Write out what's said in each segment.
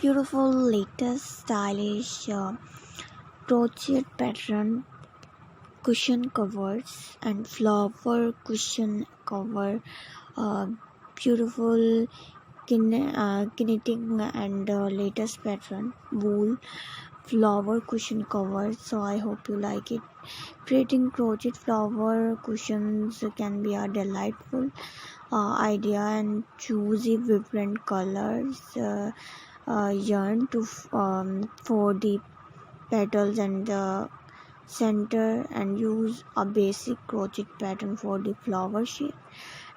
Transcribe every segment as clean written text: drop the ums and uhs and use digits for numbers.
beautiful latest stylish crochet pattern cushion covers and flower cushion cover, beautiful kinetic and latest pattern wool flower cushion cover. So I hope you like it. Creating crochet flower cushions can be a delightful idea, and choosy vibrant colors yarn to for the petals and the center, and use a basic crochet pattern for the flower shape.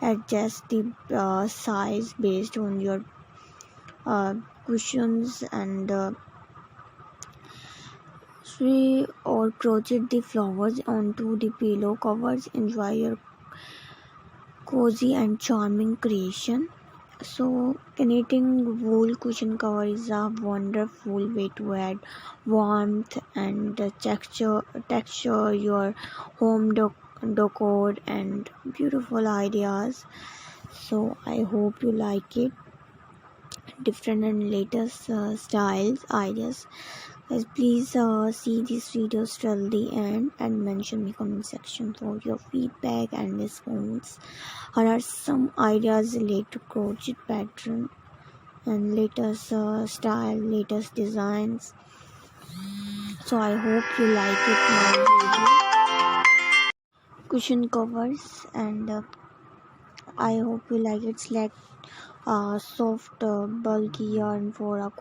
Adjust the size based on your cushions and or crochet the flowers onto the pillow covers. Enjoy your cozy and charming creation. So knitting wool cushion cover is a wonderful way to add warmth and texture your home decor and beautiful ideas. So I hope you like it. Different and latest styles ideas. Guys, please see these videos till the end and mention in the comment section for your feedback and response. Here are some ideas related to crochet pattern and latest style, latest designs. So I hope you like it my video. Cushion covers, and I hope you like it. Select soft bulky yarn for a